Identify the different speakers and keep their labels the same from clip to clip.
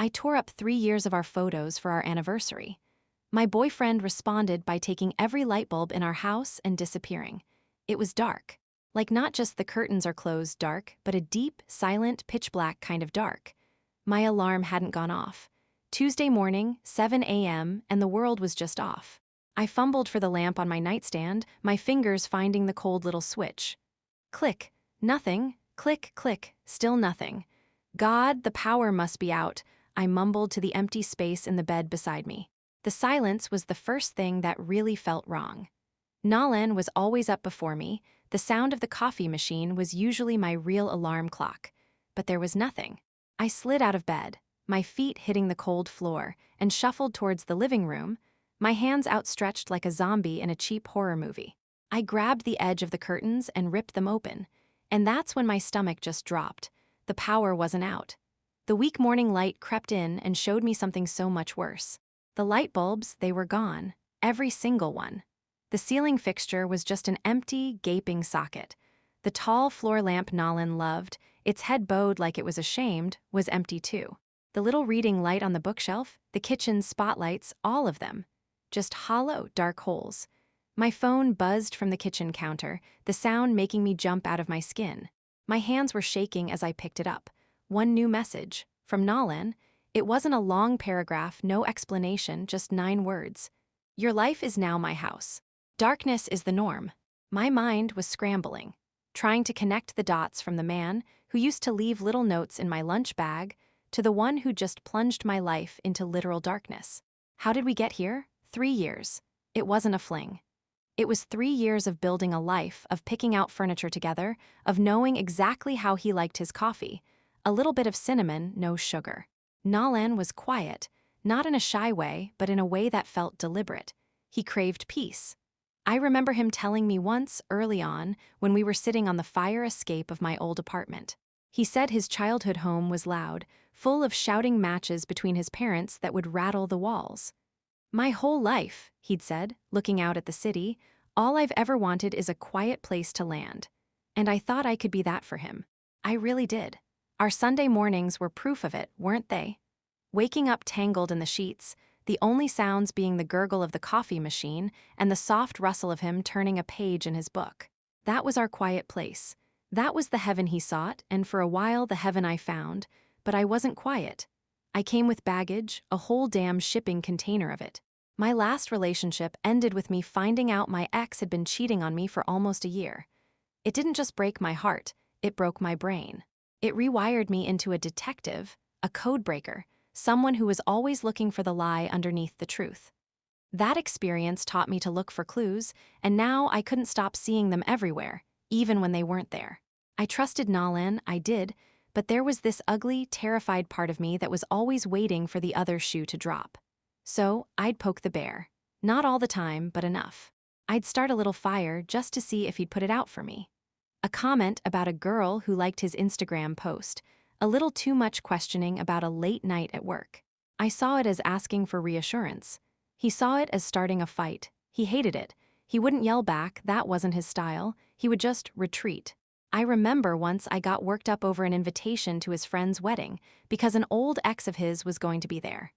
Speaker 1: I tore up 3 years of our photos for our anniversary. My boyfriend responded by taking every light bulb in our house and disappearing. It was dark. Like not just the curtains are closed dark, but a deep, silent, pitch-black kind of dark. My alarm hadn't gone off. Tuesday morning, 7 a.m., and the world was just off. I fumbled for the lamp on my nightstand, my fingers finding the cold little switch. Click. Nothing. Click, click. Still nothing. God, the power must be out, I mumbled to the empty space in the bed beside me. The silence was the first thing that really felt wrong. Nalen was always up before me. The sound of the coffee machine was usually my real alarm clock. But there was nothing. I slid out of bed, my feet hitting the cold floor, and shuffled towards the living room, my hands outstretched like a zombie in a cheap horror movie. I grabbed the edge of the curtains and ripped them open. And that's when my stomach just dropped. The power wasn't out. The weak morning light crept in and showed me something so much worse. The light bulbs, they were gone. Every single one. The ceiling fixture was just an empty, gaping socket. The tall floor lamp Nalen loved, its head bowed like it was ashamed, was empty too. The little reading light on the bookshelf, the kitchen's spotlights, all of them. Just hollow, dark holes. My phone buzzed from the kitchen counter, the sound making me jump out of my skin. My hands were shaking as I picked it up. One new message. From Nalen. It wasn't a long paragraph, no explanation, just 9 words. Your life is now my house. Darkness is the norm. My mind was scrambling, trying to connect the dots from the man who used to leave little notes in my lunch bag to the one who just plunged my life into literal darkness. How did we get here? 3 years. It wasn't a fling. It was 3 years of building a life, of picking out furniture together, of knowing exactly how he liked his coffee. A little bit of cinnamon, no sugar. Nalen was quiet, not in a shy way, but in a way that felt deliberate. He craved peace. I remember him telling me once, early on, when we were sitting on the fire escape of my old apartment. He said his childhood home was loud, full of shouting matches between his parents that would rattle the walls. My whole life, he'd said, looking out at the city, all I've ever wanted is a quiet place to land. And I thought I could be that for him. I really did. Our Sunday mornings were proof of it, weren't they? Waking up tangled in the sheets, the only sounds being the gurgle of the coffee machine and the soft rustle of him turning a page in his book. That was our quiet place. That was the heaven he sought, and for a while the heaven I found, but I wasn't quiet. I came with baggage, a whole damn shipping container of it. My last relationship ended with me finding out my ex had been cheating on me for almost a year. It didn't just break my heart, it broke my brain. It rewired me into a detective, a codebreaker, someone who was always looking for the lie underneath the truth. That experience taught me to look for clues, and now I couldn't stop seeing them everywhere, even when they weren't there. I trusted Nalen, I did, but there was this ugly, terrified part of me that was always waiting for the other shoe to drop. So I'd poke the bear. Not all the time, but enough. I'd start a little fire just to see if he'd put it out for me. A comment about a girl who liked his Instagram post, a little too much questioning about a late night at work. I saw it as asking for reassurance. He saw it as starting a fight. He hated it. He wouldn't yell back, that wasn't his style. He would just retreat. I remember once I got worked up over an invitation to his friend's wedding because an old ex of his was going to be there.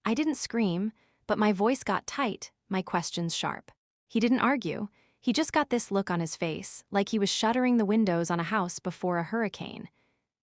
Speaker 1: I didn't scream, but my voice got tight, my questions sharp. He didn't argue. He just got this look on his face, like he was shuttering the windows on a house before a hurricane.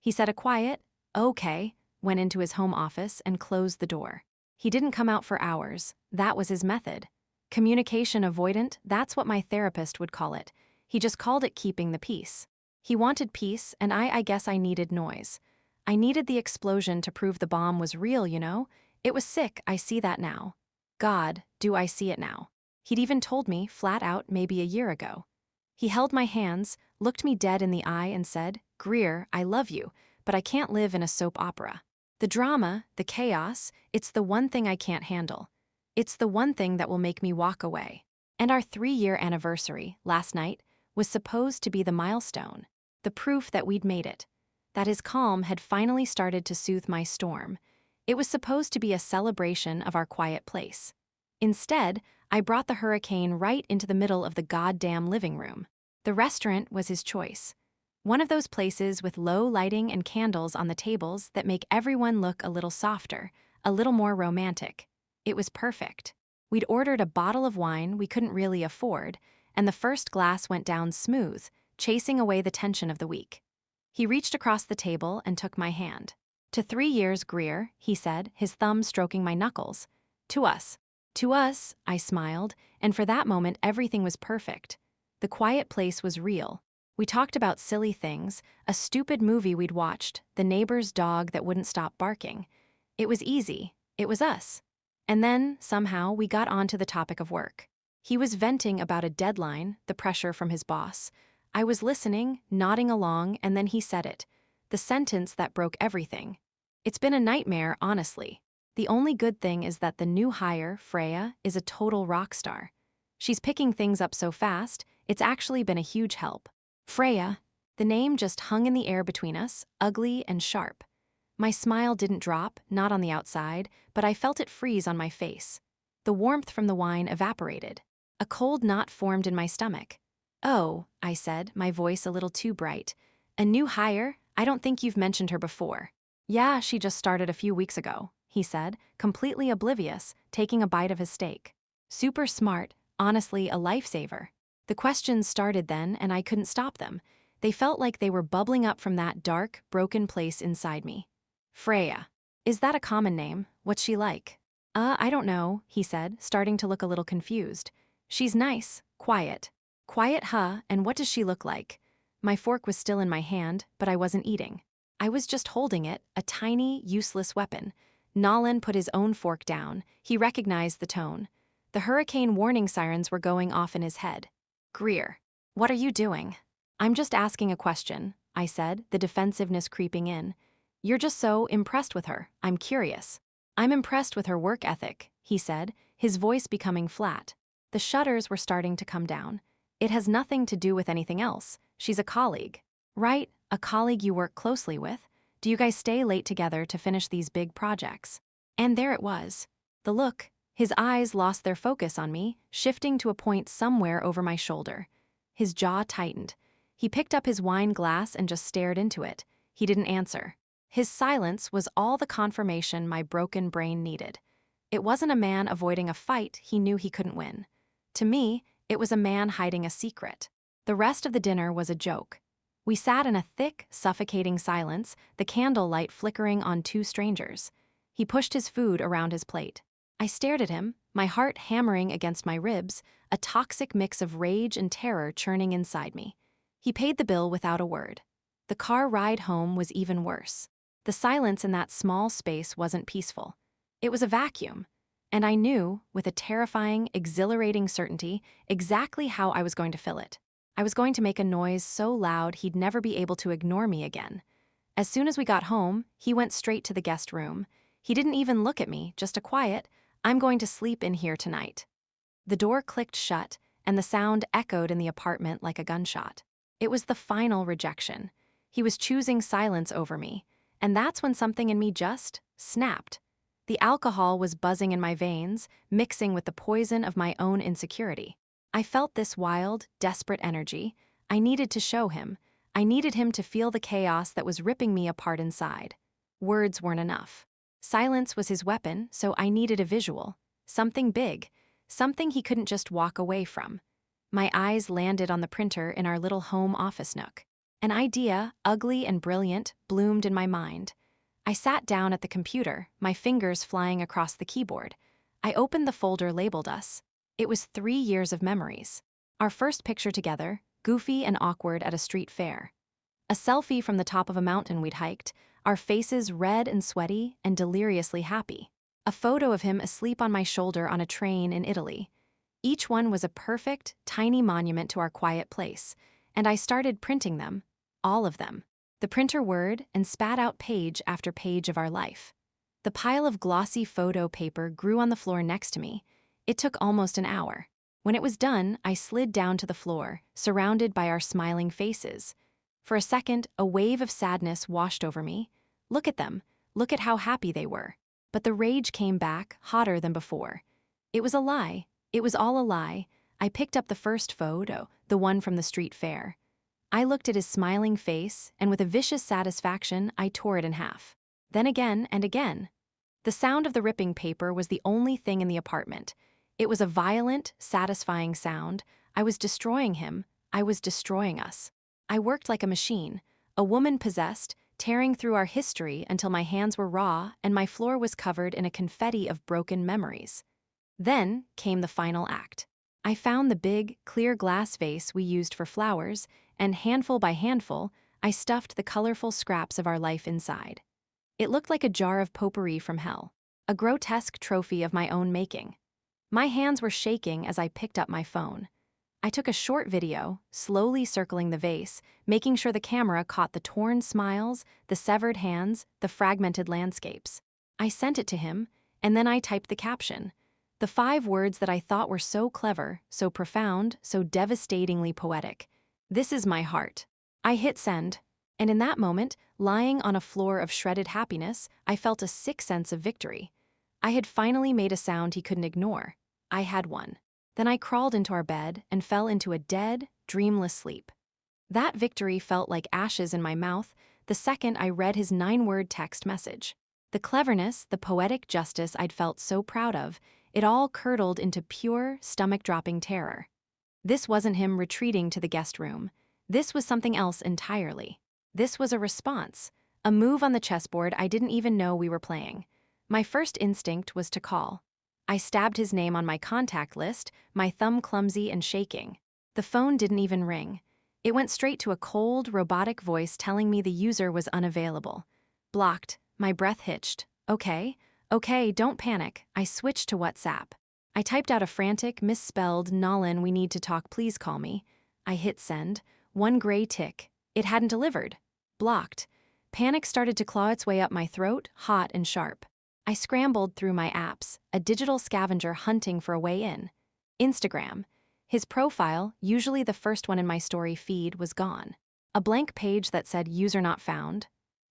Speaker 1: He said a quiet, "Okay," went into his home office and closed the door. He didn't come out for hours. That was his method. Communication avoidant, that's what my therapist would call it. He just called it keeping the peace. He wanted peace, and I guess I needed noise. I needed the explosion to prove the bomb was real, you know? It was sick, I see that now. God, do I see it now. He'd even told me, flat out, maybe a year ago. He held my hands, looked me dead in the eye and said, "Greer, I love you, but I can't live in a soap opera. The drama, the chaos, it's the one thing I can't handle. It's the one thing that will make me walk away." And our 3-year anniversary, last night, was supposed to be the milestone, the proof that we'd made it, that his calm had finally started to soothe my storm. It was supposed to be a celebration of our quiet place. Instead, I brought the hurricane right into the middle of the goddamn living room. The restaurant was his choice. One of those places with low lighting and candles on the tables that make everyone look a little softer, a little more romantic. It was perfect. We'd ordered a bottle of wine we couldn't really afford, and the first glass went down smooth, chasing away the tension of the week. He reached across the table and took my hand. "To 3 years, Greer," he said, his thumb stroking my knuckles. "To us." "To us," I smiled, and for that moment everything was perfect. The quiet place was real. We talked about silly things, a stupid movie we'd watched, the neighbor's dog that wouldn't stop barking. It was easy. It was us. And then, somehow, we got onto the topic of work. He was venting about a deadline, the pressure from his boss. I was listening, nodding along, and then he said it. The sentence that broke everything. "It's been a nightmare, honestly. The only good thing is that the new hire, Freya, is a total rock star. She's picking things up so fast, it's actually been a huge help." Freya. The name just hung in the air between us, ugly and sharp. My smile didn't drop, not on the outside, but I felt it freeze on my face. The warmth from the wine evaporated. A cold knot formed in my stomach. "Oh," I said, my voice a little too bright. "A new hire? I don't think you've mentioned her before." "Yeah, she just started a few weeks ago," he said, completely oblivious, taking a bite of his steak. "Super smart, honestly a lifesaver." The questions started then, and I couldn't stop them. They felt like they were bubbling up from that dark, broken place inside me. "Freya. Is that a common name? What's she like?" I don't know," he said, starting to look a little confused. "She's nice, quiet." "Quiet, huh? And what does she look like?" My fork was still in my hand, but I wasn't eating. I was just holding it, a tiny, useless weapon. Nolan put his own fork down. He recognized the tone. The hurricane warning sirens were going off in his head. "Greer, what are you doing?" "I'm just asking a question," I said, the defensiveness creeping in. "You're just so impressed with her. I'm curious." "I'm impressed with her work ethic," he said, his voice becoming flat. The shutters were starting to come down. "It has nothing to do with anything else. She's a colleague." "Right, a colleague you work closely with. Do you guys stay late together to finish these big projects?" And there it was. The look. His eyes lost their focus on me, shifting to a point somewhere over my shoulder. His jaw tightened. He picked up his wine glass and just stared into it. He didn't answer. His silence was all the confirmation my broken brain needed. It wasn't a man avoiding a fight he knew he couldn't win. To me, it was a man hiding a secret. The rest of the dinner was a joke. We sat in a thick, suffocating silence, the candlelight flickering on two strangers. He pushed his food around his plate. I stared at him, my heart hammering against my ribs, a toxic mix of rage and terror churning inside me. He paid the bill without a word. The car ride home was even worse. The silence in that small space wasn't peaceful. It was a vacuum. And I knew, with a terrifying, exhilarating certainty, exactly how I was going to fill it. I was going to make a noise so loud he'd never be able to ignore me again. As soon as we got home, he went straight to the guest room. He didn't even look at me, just a quiet, "I'm going to sleep in here tonight." The door clicked shut, and the sound echoed in the apartment like a gunshot. It was the final rejection. He was choosing silence over me, and that's when something in me just snapped. The alcohol was buzzing in my veins, mixing with the poison of my own insecurity. I felt this wild, desperate energy. I needed to show him. I needed him to feel the chaos that was ripping me apart inside. Words weren't enough. Silence was his weapon, so I needed a visual. Something big. Something he couldn't just walk away from. My eyes landed on the printer in our little home office nook. An idea, ugly and brilliant, bloomed in my mind. I sat down at the computer, my fingers flying across the keyboard. I opened the folder labeled us. It was 3 years of memories. Our first picture together, goofy and awkward at a street fair. A selfie from the top of a mountain we'd hiked, our faces red and sweaty and deliriously happy. A photo of him asleep on my shoulder on a train in Italy. Each one was a perfect, tiny monument to our quiet place, and I started printing them, all of them. The printer whirred and spat out page after page of our life. The pile of glossy photo paper grew on the floor next to me. It took almost an hour. When it was done, I slid down to the floor, surrounded by our smiling faces. For a second, a wave of sadness washed over me. Look at them. Look at how happy they were. But the rage came back, hotter than before. It was a lie. It was all a lie. I picked up the first photo, the one from the street fair. I looked at his smiling face, and with a vicious satisfaction, I tore it in half. Then again and again. The sound of the ripping paper was the only thing in the apartment. It was a violent, satisfying sound. I was destroying him. I was destroying us. I worked like a machine, a woman possessed, tearing through our history until my hands were raw and my floor was covered in a confetti of broken memories. Then came the final act. I found the big, clear glass vase we used for flowers, and handful by handful, I stuffed the colorful scraps of our life inside. It looked like a jar of potpourri from hell, a grotesque trophy of my own making. My hands were shaking as I picked up my phone. I took a short video, slowly circling the vase, making sure the camera caught the torn smiles, the severed hands, the fragmented landscapes. I sent it to him, and then I typed the caption. The 5 words that I thought were so clever, so profound, so devastatingly poetic. This is my heart. I hit send, and in that moment, lying on a floor of shredded happiness, I felt a sick sense of victory. I had finally made a sound he couldn't ignore. I had won. Then I crawled into our bed and fell into a dead, dreamless sleep. That victory felt like ashes in my mouth the second I read his 9-word text message. The cleverness, the poetic justice I'd felt so proud of, it all curdled into pure, stomach-dropping terror. This wasn't him retreating to the guest room. This was something else entirely. This was a response, a move on the chessboard I didn't even know we were playing. My first instinct was to call. I stabbed his name on my contact list, my thumb clumsy and shaking. The phone didn't even ring. It went straight to a cold, robotic voice telling me the user was unavailable. Blocked, my breath hitched. Okay, don't panic. I switched to WhatsApp. I typed out a frantic, misspelled, Nolan, we need to talk, please call me. I hit send. One gray tick. It hadn't delivered. Blocked. Panic started to claw its way up my throat, hot and sharp. I scrambled through my apps, a digital scavenger hunting for a way in. Instagram. His profile, usually the first one in my story feed, was gone. A blank page that said user not found.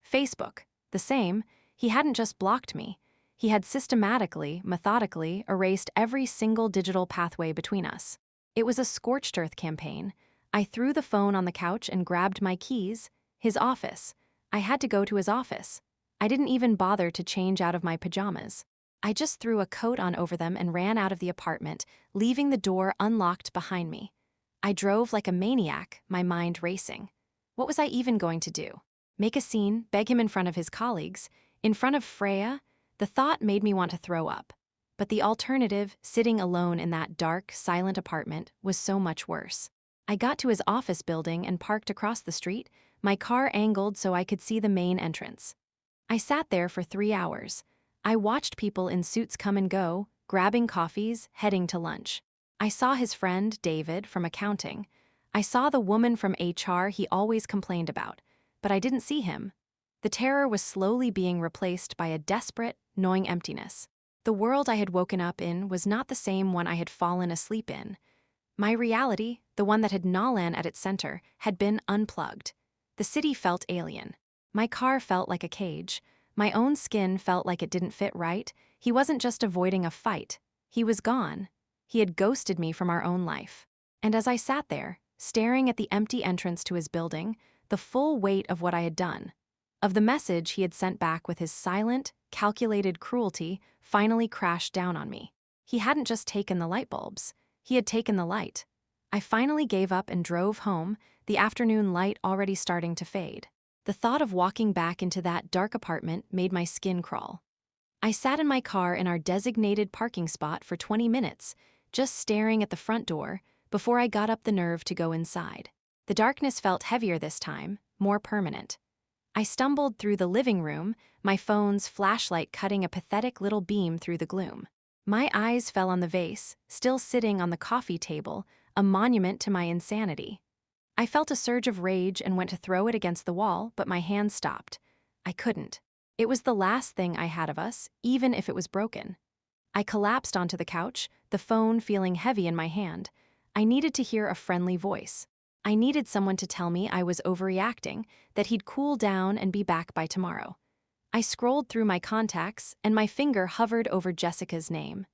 Speaker 1: Facebook. The same. He hadn't just blocked me. He had systematically, methodically erased every single digital pathway between us. It was a scorched earth campaign. I threw the phone on the couch and grabbed my keys. His office. I had to go to his office. I didn't even bother to change out of my pajamas. I just threw a coat on over them and ran out of the apartment, leaving the door unlocked behind me. I drove like a maniac, my mind racing. What was I even going to do? Make a scene, beg him in front of his colleagues, in front of Freya? The thought made me want to throw up. But the alternative, sitting alone in that dark, silent apartment, was so much worse. I got to his office building and parked across the street, my car angled so I could see the main entrance. I sat there for 3 hours. I watched people in suits come and go, grabbing coffees, heading to lunch. I saw his friend, David, from accounting. I saw the woman from HR he always complained about, but I didn't see him. The terror was slowly being replaced by a desperate, gnawing emptiness. The world I had woken up in was not the same one I had fallen asleep in. My reality, the one that had Nalan at its center, had been unplugged. The city felt alien. My car felt like a cage. My own skin felt like it didn't fit right. He wasn't just avoiding a fight. He was gone. He had ghosted me from our own life. And as I sat there, staring at the empty entrance to his building, the full weight of what I had done, of the message he had sent back with his silent, calculated cruelty, finally crashed down on me. He hadn't just taken the light bulbs. He had taken the light. I finally gave up and drove home, the afternoon light already starting to fade. The thought of walking back into that dark apartment made my skin crawl. I sat in my car in our designated parking spot for 20 minutes, just staring at the front door, before I got up the nerve to go inside. The darkness felt heavier this time, more permanent. I stumbled through the living room, my phone's flashlight cutting a pathetic little beam through the gloom. My eyes fell on the vase, still sitting on the coffee table, a monument to my insanity. I felt a surge of rage and went to throw it against the wall, but my hand stopped. I couldn't. It was the last thing I had of us, even if it was broken. I collapsed onto the couch, the phone feeling heavy in my hand. I needed to hear a friendly voice. I needed someone to tell me I was overreacting, that he'd cool down and be back by tomorrow. I scrolled through my contacts, and my finger hovered over Jessica's name.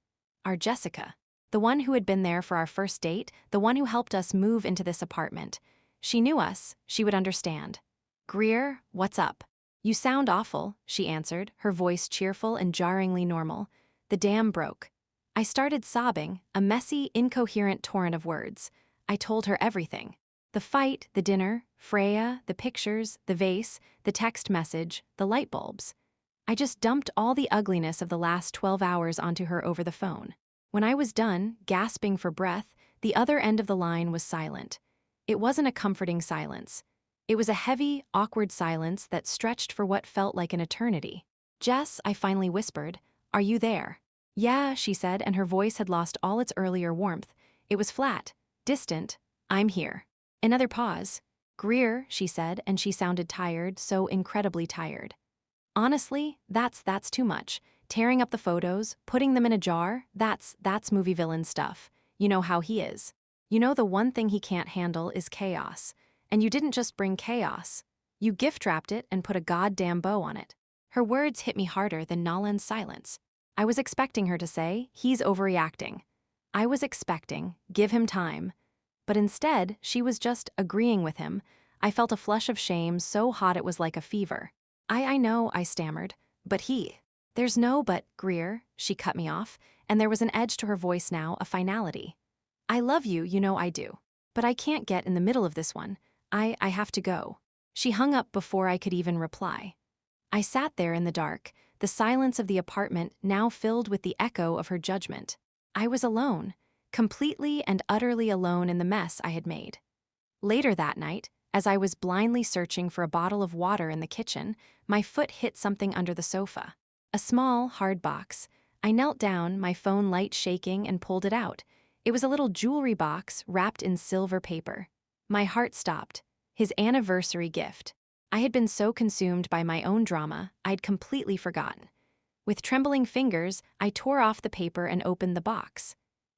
Speaker 1: Our Jessica. The one who had been there for our first date, the one who helped us move into this apartment. She knew us, she would understand. Greer, what's up? You sound awful, she answered, her voice cheerful and jarringly normal. The dam broke. I started sobbing, a messy, incoherent torrent of words. I told her everything. The fight, the dinner, Freya, the pictures, the vase, the text message, the light bulbs. I just dumped all the ugliness of the last 12 hours onto her over the phone. When I was done, gasping for breath, the other end of the line was silent. It wasn't a comforting silence. It was a heavy, awkward silence that stretched for what felt like an eternity. Jess, I finally whispered, are you there? Yeah, she said, and her voice had lost all its earlier warmth. It was flat, distant. I'm here. Another pause. Greer, she said, and she sounded tired, so incredibly tired. Honestly, that's too much. Tearing up the photos, putting them in a jar, that's movie villain stuff. You know how he is. You know the one thing he can't handle is chaos. And you didn't just bring chaos. You gift-wrapped it and put a goddamn bow on it. Her words hit me harder than Nolan's silence. I was expecting her to say, he's overreacting. I was expecting, give him time. But instead, she was just agreeing with him. I felt a flush of shame so hot it was like a fever. I know, I stammered. But he. There's no but, Greer, she cut me off, and there was an edge to her voice now, a finality. I love you, you know I do. But I can't get in the middle of this one. I have to go. She hung up before I could even reply. I sat there in the dark, the silence of the apartment now filled with the echo of her judgment. I was alone, completely and utterly alone in the mess I had made. Later that night, as I was blindly searching for a bottle of water in the kitchen, my foot hit something under the sofa. A small, hard box. I knelt down, my phone light shaking, and pulled it out. It was a little jewelry box wrapped in silver paper. My heart stopped. His anniversary gift. I had been so consumed by my own drama, I'd completely forgotten. With trembling fingers, I tore off the paper and opened the box.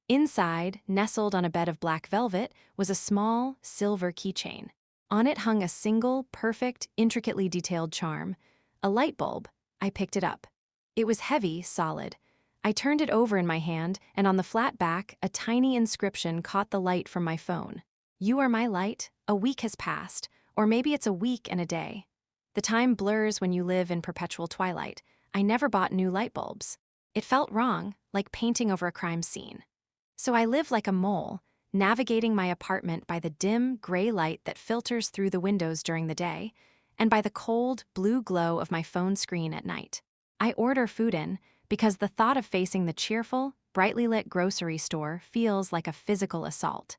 Speaker 1: Inside, nestled on a bed of black velvet, was a small, silver keychain. On it hung a single, perfect, intricately detailed charm. A light bulb. I picked it up. It was heavy, solid. I turned it over in my hand, and on the flat back, a tiny inscription caught the light from my phone. You are my light, a week has passed, or maybe it's a week and a day. The time blurs when you live in perpetual twilight. I never bought new light bulbs. It felt wrong, like painting over a crime scene. So I live like a mole, navigating my apartment by the dim, gray light that filters through the windows during the day, and by the cold, blue glow of my phone screen at night. I order food in, because the thought of facing the cheerful, brightly lit grocery store feels like a physical assault.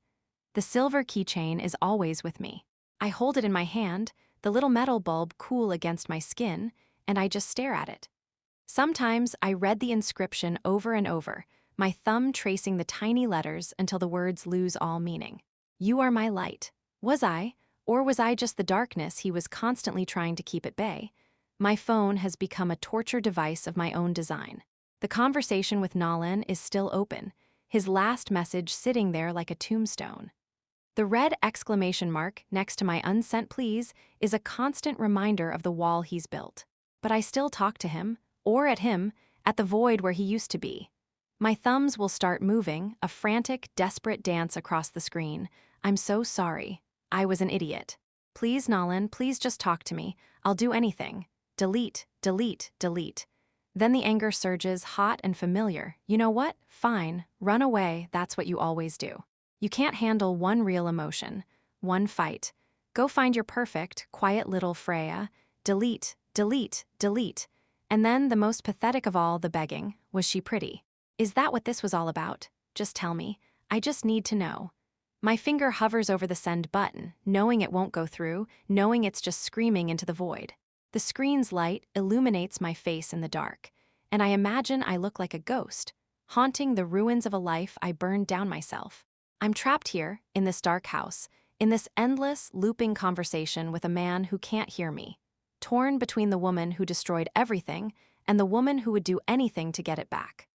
Speaker 1: The silver keychain is always with me. I hold it in my hand, the little metal bulb cool against my skin, and I just stare at it. Sometimes I read the inscription over and over, my thumb tracing the tiny letters until the words lose all meaning. You are my light. Was I? Or was I just the darkness he was constantly trying to keep at bay? My phone has become a torture device of my own design. The conversation with Nolan is still open, his last message sitting there like a tombstone. The red exclamation mark next to my unsent please is a constant reminder of the wall he's built. But I still talk to him, or at him, at the void where he used to be. My thumbs will start moving, a frantic, desperate dance across the screen. I'm so sorry. I was an idiot. Please, Nolan, please just talk to me. I'll do anything. Delete, delete, delete. Then the anger surges, hot and familiar. You know what? Fine. Run away. That's what you always do. You can't handle one real emotion, one fight. Go find your perfect, quiet little Freya. Delete, delete, delete. And then, the most pathetic of all, the begging. Was she pretty? Is that what this was all about? Just tell me. I just need to know. My finger hovers over the send button, knowing it won't go through, knowing it's just screaming into the void. The screen's light illuminates my face in the dark, and I imagine I look like a ghost, haunting the ruins of a life I burned down myself. I'm trapped here, in this dark house, in this endless, looping conversation with a man who can't hear me, torn between the woman who destroyed everything and the woman who would do anything to get it back.